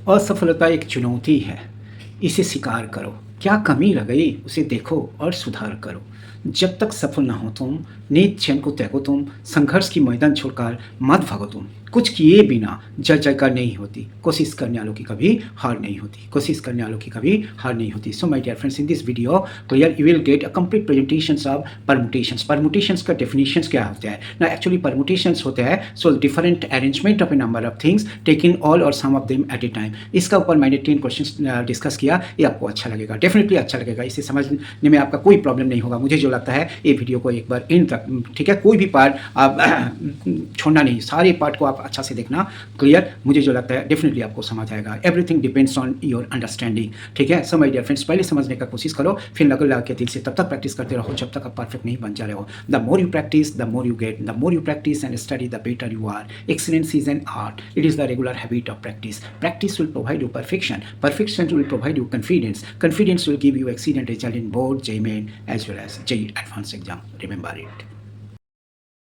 असफलता एक चुनौती है, इसे स्वीकार करो। क्या कमी रह गई उसे देखो और सुधार करो। जब तक सफल ना हो तुम, नीत चैन को त्यागो तुम, संघर्ष की मैदान छोड़कर मत भागो तुम। कुछ किए बिना जय जयकार नहीं होती, कोशिश करने वालों की कभी हार नहीं होती, कोशिश करने वालों की कभी हार नहीं होती। So my dear friends, in this video clear you will get a complete presentations of permutations. Permutations का डेफिनेशंस क्या होते हैं ना? एक्चुअली परमुटेशंस होते हैं so different arrangement of a number of things taking all और some of them at a time. इसका ऊपर मैंने 10 क्वेश्चन डिस्कस किया, ये आपको अच्छा लगेगा, डेफिनेटली अच्छा लगेगा। इसे समझने में आपका कोई प्रॉब्लम नहीं होगा। मुझे जो लगता है ये वीडियो को एक बार इन तक, ठीक है, कोई भी पार्ट आप छोड़ना नहीं, सारे पार्ट को आप अच्छा से देखना। क्लियर? मुझे जो लगता है डेफिनेटली आपको समझ आएगा। Everything depends on your understanding. ठीक है? सो माय डियर फ्रेंड्स, पहले समझने का कोशिश करो, फिर लग लगा के दिल से तब तक प्रैक्टिस करते रहो जब तक आप परफेक्ट नहीं बन जा रहे हो। The more you practice the more you get, the more you practice and study the better you are. Excellence is an art. It is the regular habit of practice. Practice will provide you perfection. Perfection will provide you confidence. Confidence will give you excellent result in both JEE Main as well as JEE Advanced exam. Remember it.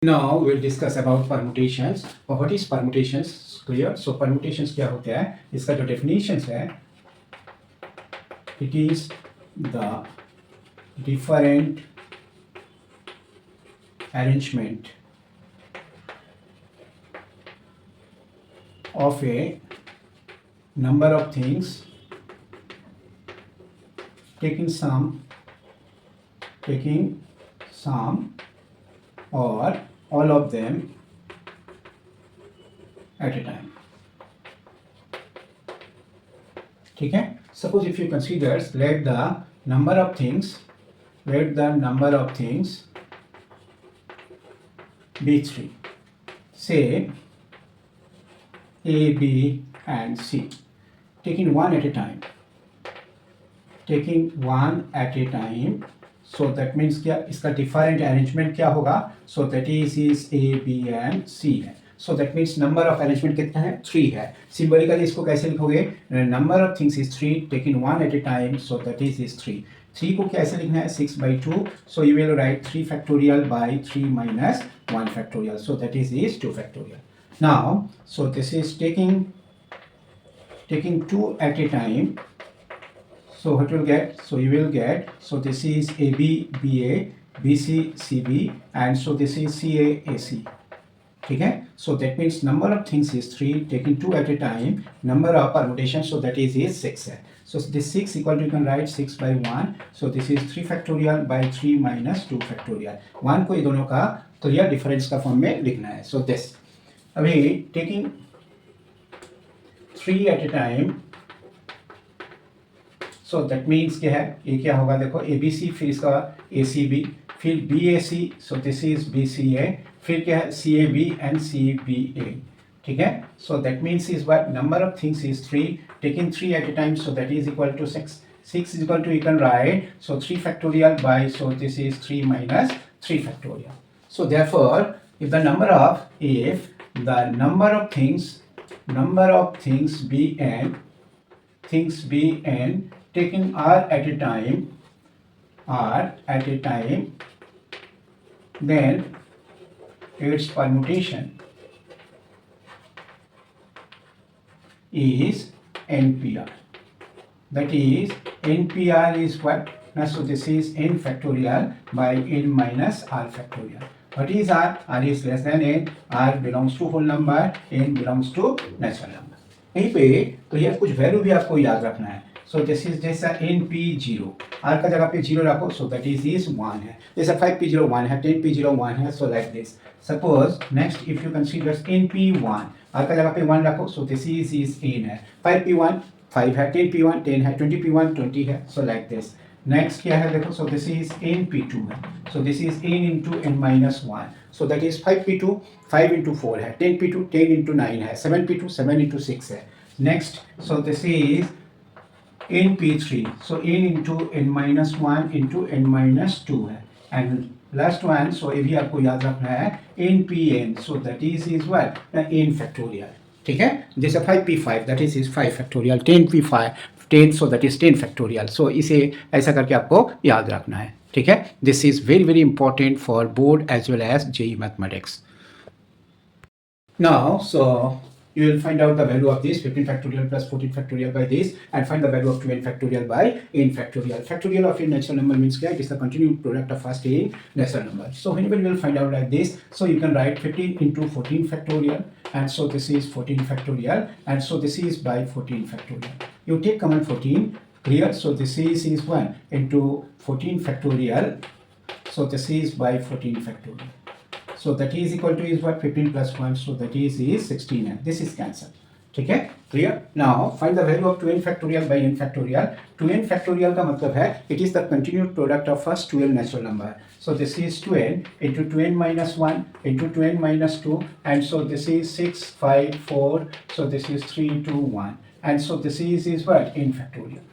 Now we'll discuss about permutations. What is permutations? Clear? So permutations क्या होते हैं? इसका जो definitions है, it is the different arrangement of a number of things taking some or all of them at a time. ठीक है? Suppose if you consider, let the number of things be 3. Say A, B and C. Taking one at a time. So that means क्या, इसका different arrangement क्या होगा? So that is A, B and C है. So that means number of arrangement कितना है? 3 है. Symbolically इसको कैसे लिखोगे? Number of things is 3, taking one at a time, so that is 3. 3 को कैसे लिखना है? 6/2. So you will write 3 factorial by 3 minus 1 factorial. So that is 2 factorial. Now, so this is taking 2 at a time. So what you will get? So you will get, so this is AB, BA, BC, CB, and so this is CA, AC. ठीक है? So that means number of things is 3, taking 2 at a time. Number of permutations, so that is 6 है. So this 6 equal to, you can write 6/1. So this is 3 factorial by 3 minus 2 factorial. 1 को ये दोनों का clear difference का form में लिखना है. So this. अभी taking 3 at a time. So that means क्या है? ये क्या होगा? देखो ABC, फिर इसका ACB, फिर BAC, so this is BCA, फिर क्या है? CAB and CBA. ठीक है? So that means is what? Number of things is 3, taking 3 at a time, so that is equal to 6. 6 is equal to, you can write, so 3 factorial by, so this is 3 minus 3 factorial. So therefore, if the number of things be n taking r at a time, then its permutation is NPR. That is, NPR is what? Now, so this is n factorial by n minus r factorial. What is r? R is less than n. R belongs to whole number. N belongs to natural number. यहीं पे तो ये कुछ value भी आपको याद रखना है. So this is जैसा NP0, R का जगह पे 0 रखो, so that is 1 है. जैसा 5P0 1 है, 10P0 1 है, so like this. Suppose next if you consider NP1, R का जगह पे 1 रखो, so this is n है. 5P1 5 है, 10P1 10 है, 20P1 20 है, so like this. Next क्या है? देखो, so this is NP2 है, so this is n into n minus 1, so that is 5P2 5 into 4 है, 10P2 10 into 9 है, 7P2 7 into 6 है. Next, so this is NP3, so n into n minus 1 into n minus 2 है. And last one, so ये भी आपको याद रखना है, NPN, so that is what? n factorial. ठीक है? जैसे 5P5, that is 5 factorial, 10P5 10, so that is 10 factorial. So इसे ऐसा करके आपको याद रखना है. ठीक है? This is very very important for board as well as JEE mathematics. Now, so you will find out the value of this 15 factorial plus 14 factorial by this, and find the value of 2n factorial by n factorial. Factorial of a natural number means it is the continued product of first n natural number. So whenever you will find out like this, so you can write 15 into 14 factorial, and so this is 14 factorial, and so this is by 14 factorial. You take common 14, clear? So this is 1 into 14 factorial, so this is by 14 factorial. So that is equal to is what? 15 plus 1, so that is 16, and this is cancelled. Okay, clear? Now find the value of 2n factorial by n factorial. 2n factorial का मतलब है it is the continued product of first 12 natural number. So this is 2n into 2n minus 1 into 2n minus 2, and so this is 6, 5, 4, so this is 3, 2, 1, and so this is what? n factorial.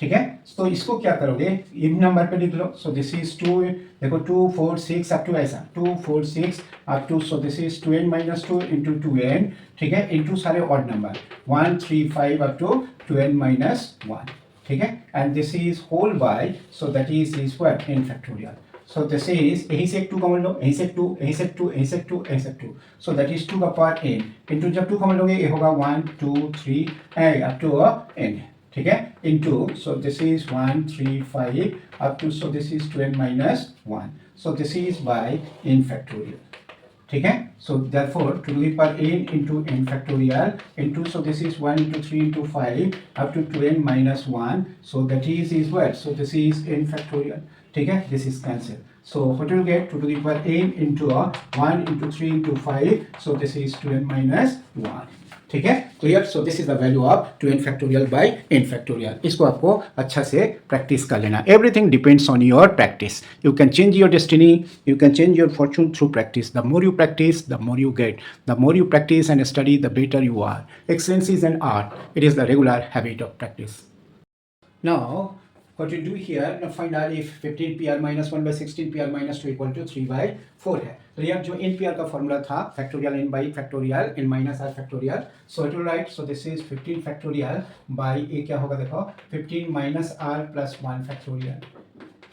ठीक है, तो इसको क्या करोगे, इन number पे लिख लो. सो this is 2, देखो 2 4 6 up to ऐसा 2 4 6 up to, so this is 2n minus 2 into 2n, ठीक है, इंटू सारे odd number 1 3 5 up to 2n minus 1, ठीक है, and this is whole by, so that is what? n factorial. So this is, यहीं से एक 2 common लो, यहीं से 2, यहीं से 2, यहीं से 2, यहीं से 2, सो दैट इज 2 का पावर n इंटू, जब 2 कॉमन लोगे ये होगा 1 2 3 अप टू n, ठीक है, into, so this is 1 3 5 up to, so this is 2n minus 1, so this is by n factorial, ठीक है. So therefore to the power n into n factorial into, so this is 1 into 3 into 5 up to 2n minus 1, so that is what? So this is n factorial, ठीक है, this is cancelled. So what will get? To the power n into 1 into 3 into 5, so this is 2n minus 1, ठीक है, clear. So this is the value of 2n factorial by n factorial. इसको आपको अच्छा से practice कर लेना. Everything depends on your practice. You can change your destiny, you can change your Fortune through practice. The more you practice, the more you get. The more you practice and study, the better you are. Excellence is an art. It is the regular habit of practice. Now, what you do here, now find out if 15 PR minus 1 by 16 PR minus 2 equal to 3 by 4 है. तो यह जो n PR का formula था, factorial n by factorial n minus r factorial. So it will right, so this is 15 factorial by uh क्या होगा, देखो 15 minus r plus 1 factorial,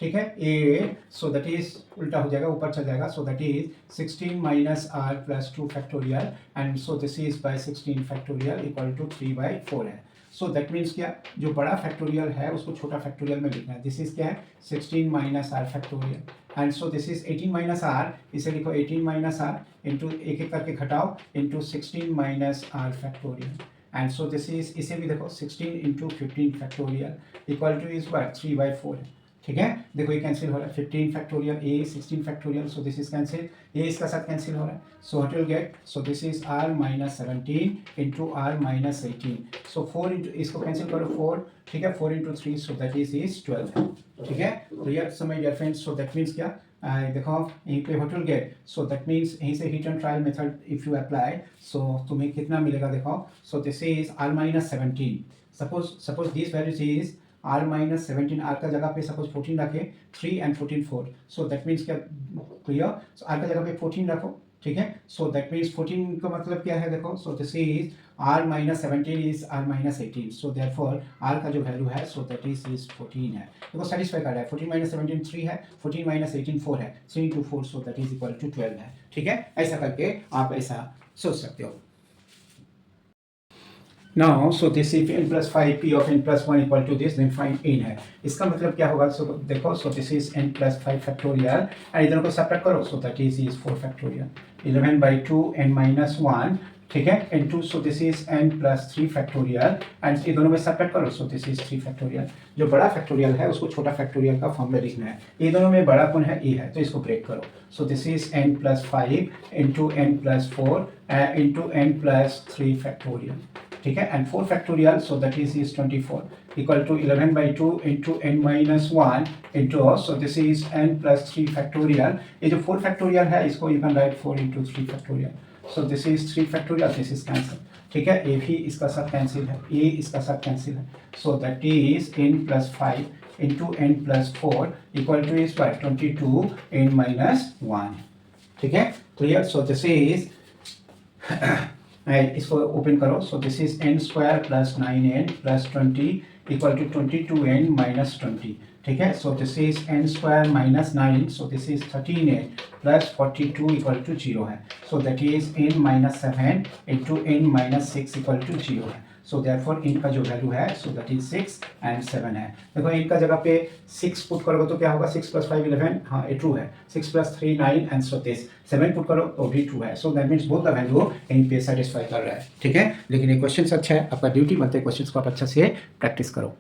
ठीक है, ए, सो दैट इज उल्टा हो जाएगा, ऊपर चल जाएगा, so that is 16 minus r plus 2 factorial, and so this is by 16 factorial equal to 3 by 4 है. सो दैट मीन्स क्या, जो बड़ा फैक्टोरियल है उसको छोटा फैक्टोरियल में लिखना है. दिस इज क्या है, 16 minus r factorial, and so this is 18 minus r, इसे लिखो 18 माइनस आर इंटू, एक एक करके घटाओ, into 16 minus r factorial, and so this is, इसे भी देखो 16 into 15 factorial equal to is what? 3 by 4 है, ठीक है. देखो ये कैंसिल हो रहा है, 15 factorial uh 16 factorial, so this is cancel, uh इसका साथ कैंसिल हो रहा है, so what will get, so this is r minus 17 into r minus 18, so 4 into, इसको कैंसिल करो 4, ठीक है, 4 इंटू 3, सो दैट इज 12 है, ठीक है. तो यार so my dear friends, so that means क्या, देखो यहीं पे what will get, so that means यहीं से hit and trial method if you apply, so तुम्हें कितना मिलेगा, देखो, so this is r minus 17, suppose this value is r minus 17, r का जगह पे सपोज 14 रखे, 3 एंड 14 4, सो दैट मीन्स क्या, क्लियर. सो r का जगह पे 14 रखो, ठीक है, सो दैट मीन्स 14 का मतलब क्या है, देखो, so this is r minus 17 is r minus 18, so therefore r का जो वैल्यू है, सो दैट इज 14 है. देखो सेटिस्फाई कर रहा है, 14 माइनस 17 3 है, 14 माइनस 18 4 है, 3 into 4, so that is equal to 12 है, ठीक है. ऐसा करके आप ऐसा सोच सकते हो. Now, so this if n plus 5 p of n plus 1 equal to this, then find n है. इसका मतलब क्या होगा, so देखो, so this is n plus 5 factorial, and इधर को सेपरेट करो, so that is 4 factorial, 11 by 2 n minus 1, ठीक है, into, so this is n plus 3 factorial, and ये दोनों में सेपरेट करो, so this is 3 factorial. जो बड़ा फैक्टोरियल है उसको छोटा फैक्टोरियल का फॉर्म में लिखना है. ये दोनों में बड़ा कौन है, ए है, तो इसको ब्रेक करो. so this is n plus 5 into n plus 4 into n plus 3 factorial, ठीक है, and 4 factorial, so that is 24 equal to 11 by 2 into n minus 1 into, so this is n plus 3 factorial. ये जो 4 factorial है इसको you can write 4 into 3 factorial, so this is 3 factorial, this is cancel, ठीक है, ए भी इसका साथ cancel है, ए इसका साथ कैंसिल है, so that is n plus 5 into n plus 4 equal to is 22 n minus 1, ठीक है, क्लियर. सो दिस इज इसको ओपन करो, so this is n square plus 9n plus 20 equal to 22n minus 20, ठीक है. So this is n square minus 9, so this is 13n plus 42 equal to 0 है. So that is n minus 7 into n minus 6 equal to 0 है. So therefore इनका जो value है so that is 6 and 7 है. देखो इनका जगह पे 6 पुट करोगे तो क्या होगा, 6 plus 5 11, हाँ ये ट्रू है. 6 plus 3 9 and so this 7 put करो तो भी ट्रू है. So that means both the value इन पे सेटिस्फाई कर रहा है. ठीक है, लेकिन ये क्वेश्चन अच्छा है, आपका ड्यूटी बनता है क्वेश्चन को आप अच्छा से प्रैक्टिस करो.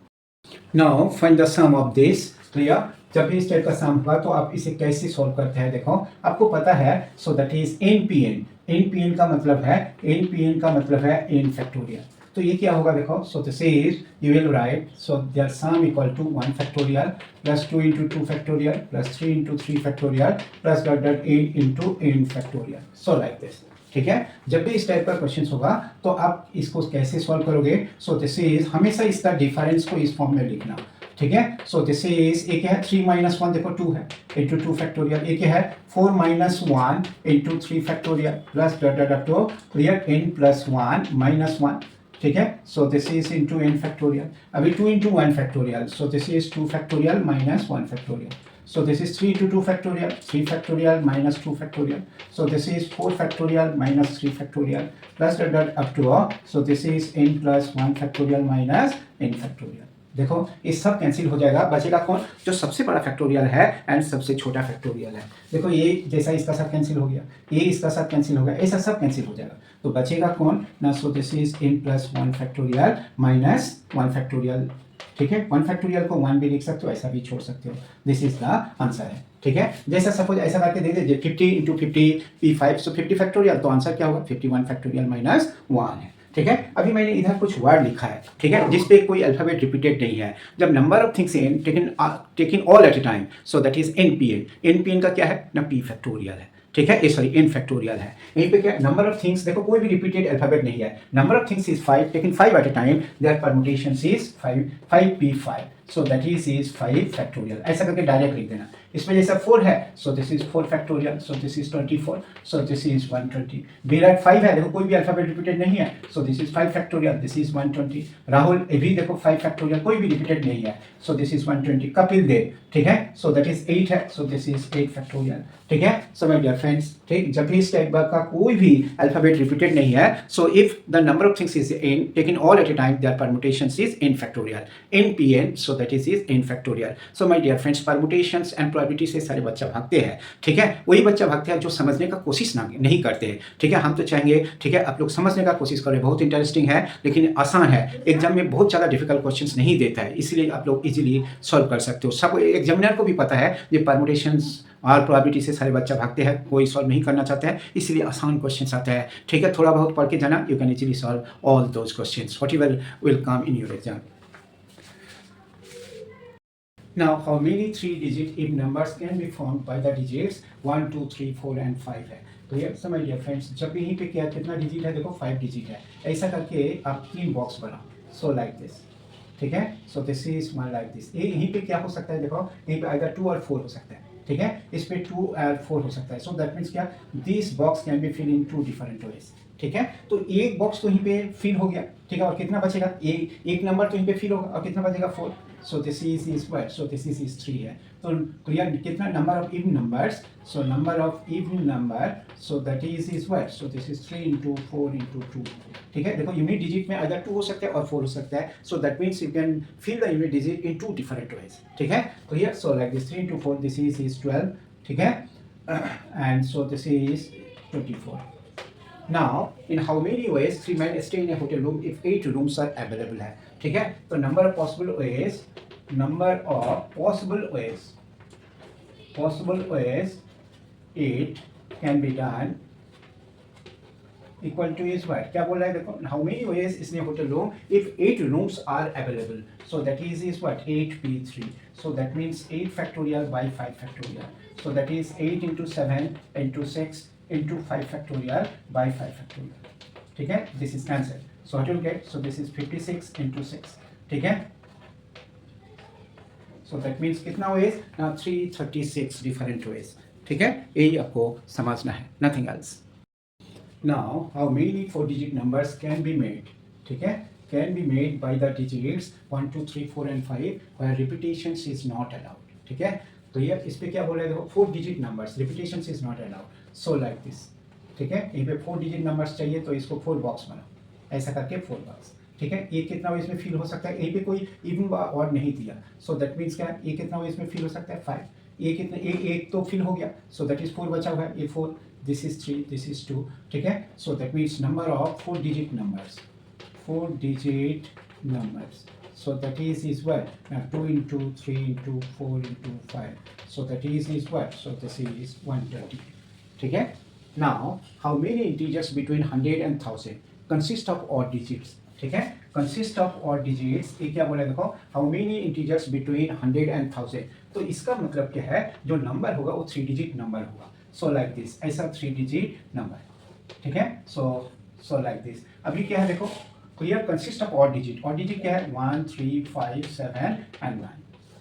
Now find the sum of this. Clear. जब भी इस टाइप का सम होगा तो आप इसे कैसे सॉल्व करते हैं, देखो आपको पता है. So that is NPN. NPN का मतलब है, NPN का मतलब है n फैक्टोरियल. तो ये क्या होगा देखो. So this is you will right so their sum equal to 1 factorial plus 2 into 2 factorial plus 3 into 3 factorial plus dot dot n into n factorial. So like this. ठीक है, जब भी इस टाइप का क्वेश्चन होगा तो आप इसको कैसे सॉल्व करोगे. सो दिस इज हमेशा इसका डिफरेंस को इस फॉर्म में लिखना. ठीक है. सो दिस इज एक है 3 minus 1 देखो 2 है इंटू 2 फैक्टोरियल. एक है 4 minus 1 into 3 factorial plus dot dot to clear n plus 1 minus 1. ठीक है. So this is into n factorial. अभी 2 into 1 factorial. So this is 2 factorial minus 1 factorial. So this is 3 into 2 factorial, 3 factorial minus 2 factorial. So this is 4 factorial minus 3 factorial plus dot dot up to so this is n plus 1 factorial minus n factorial. देखो ये सब cancel हो जाएगा, बचेगा कौन, जो सबसे बड़ा फैक्टोरियल है एंड सबसे छोटा फैक्टोरियल है. देखो ये जैसा इसका सब कैंसिल हो गया, ये इसका सब कैंसिल हो गया, ऐसा सब कैंसिल हो जाएगा. तो बचेगा कौन ना. सो this is n plus 1 factorial minus 1 factorial. ठीक है, 1 फैक्टोरियल को 1 भी लिख सकते हो, ऐसा भी छोड़ सकते हो. दिस इज द आंसर है. ठीक है, जैसा सपोज ऐसा करके दे दीजिए 50 into 50 P5 सो 50 फैक्टोरियल. तो आंसर क्या होगा 51 फैक्टोरियल माइनस 1 है. ठीक है, अभी मैंने इधर कुछ वर्ड लिखा है. ठीक है, जिसपे कोई अल्फाबेट रिपीटेड नहीं है. जब number of things in taken all at a time so that is NPN. NPN का क्या है ना, P फैक्टोरियल है. ठीक है, ये सॉरी n फैक्टोरियल है. यहीं पे क्या नंबर ऑफ थिंग्स, देखो कोई भी रिपीटेड अल्फाबेट नहीं है. Number of things is 5 taken 5 at a time, their permutations is 5P5. So that is 5 factorial. ऐसा करके डायरेक्ट लिख देना. इसमें जैसा 4 है so this is 4 factorial. So this is 24. So this is 120. Virat 5 है, देखो कोई भी अल्फाबेट रिपीटेड नहीं है. So this is 5 factorial. This is 120. Rahul ये भी देखो 5 फैक्टोरियल, कोई भी रिपीटेड नहीं है. So this is 120. Kapil Dev, ठीक है, सो दैट इज 8 है. So this is 8 factorial. ठीक है, सो माय डियर फ्रेंड्स, ठीक, जब भी इस टाइप का कोई भी अल्फाबेट रिपीटेड नहीं है so if the number of things is n taken all at a time, their permutations is n factorial. NPN so that is n factorial. So my dear friends, permutations and probability से सारे बच्चा भागते हैं. ठीक है, वही बच्चा भागते हैं जो समझने का कोशिश नहीं करते हैं. ठीक है, हम तो चाहेंगे ठीक है आप लोग समझने का कोशिश करें. बहुत इंटरेस्टिंग है लेकिन आसान है. एग्जाम में बहुत ज़्यादा डिफिकल्ट क्वेश्चंस नहीं देता है, इसलिए आप लोग इजीली सॉल्व कर सकते हो. सब एग्जामिनर को भी पता है ये परम्यूटेशंस और प्रोबेबिलिटी से सारे बच्चा भागते हैं, कोई सॉल्व नहीं करना चाहते हैं, इसलिए आसान क्वेश्चंस आते हैं. ठीक है, थोड़ा बहुत पढ़ के जाना, you can easily solve all those questions whatever will come in your exam. Now, how many 3-digit even numbers can be formed by the digits 1, 2, 3, 4 and 5 है. Clear. So my dear friends, जब यहीं पे क्या कितना digit है, देखो 5 digit है. ऐसा करके आप 3 बॉक्स बनाओ. सो लाइक दिस. ठीक है, so this is one like this. ये यहीं पे क्या हो सकता है, देखो यहीं पे आइदर 2 और 4 हो सकता है. ठीक है, इस पे 2 और 4 हो सकता है. सो दैट मीन्स क्या, this box can be fill in 2 different ways. ठीक है, तो एक बॉक्स तो यहीं पे फिल हो गया. ठीक है, और कितना बचेगा, एक नंबर तो यहीं पे फिल होगा और कितना बचेगा 4. सो this is what, so this is 3 है. तो क्लियर, कितना number of even numbers, so number of even number so that is what, so this is 3 into 4 into 2. ठीक है, देखो यूनिट डिजिट में आइदर 2 हो सकता है और 4 हो सकता है. So that means you can fill the unit digit in 2 different ways. ठीक है, clear. So like this 3 into 4 this is 12. ठीक है, and so this is 24. Now, in how many ways 3 men stay in a hotel room if 8 rooms are available है. ठीक है, तो number of possible ways 8 can be done equal to is what, क्या बोल रहा है देखो, how many ways is in a hotel room if 8 rooms are available. So that is what, 8p3. So that means 8 factorial by 5 factorial. So that is 8 into 7 into 6 into 5 factorial by 5 factorial. ठीक है, this is cancelled. So what you'll get, so this is 56 into 6. ठीक है, so that means कितना ways now, 336 different ways. ठीक है, यही आपको समझना है, nothing else. Now how many 4-digit numbers can be made. ठीक है, can be made by the digits 1 2 3 4 and 5 where repetitions is not allowed. ठीक है, तो ये इस पे क्या बोला है, देखो 4 digit numbers repetitions is not allowed, so like this. ठीक है, यहीं पे 4 डिजिट नंबर्स चाहिए तो इसको 4 बॉक्स बनाओ, ऐसा करके 4 बॉक्स. ठीक है, ये कितना इसमें फिल हो सकता है, यहीं पे कोई इवन और नहीं दिया, सो दैट मीन्स क्या है, ये कितना इसमें फिल हो सकता है 5. ये कितने, एक तो फिल हो गया, सो दैट इज 4 बचा हुआ है, ये 4, दिस इज 3, दिस इज 2. ठीक है, so that means number of 4 digit numbers, 4 digit numbers, so that is what, now 2 into 3 into 4 into 5, so that is what, so this is 130. ठीक है, now how many integers between 100 and 1000 consist of odd digits. ठीक है, consist of odd digits, ये क्या बोला देखो, how many integers between 100 and 1000, तो इसका मतलब क्या है, जो नंबर होगा वो 3 डिजिट नंबर होगा, so like this, ऐसा 3 डिजिट नंबर. ठीक है, so like this. अभी क्या है देखो, clear, consist of odd digit, odd digit क्या है 1 3 5 7 एंड 9.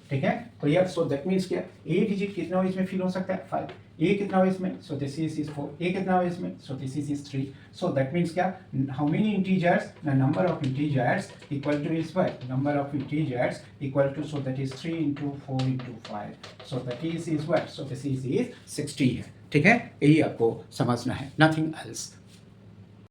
ठीक है, क्लियर, सो दैट मीन्स क्या, ए डिजिट कितना हो इसमें फिल हो सकता है 5, ए कितना हो इसमें, सो दिस इज 4, ए कितना हो इसमें, so this is 3. So that means क्या, how many integers, the number of integers equal to is what, number of integers equal to, so that is 3 into 4 into 5, so that is what, so this is 60 है. ठीक है, यही आपको समझना है, nothing else.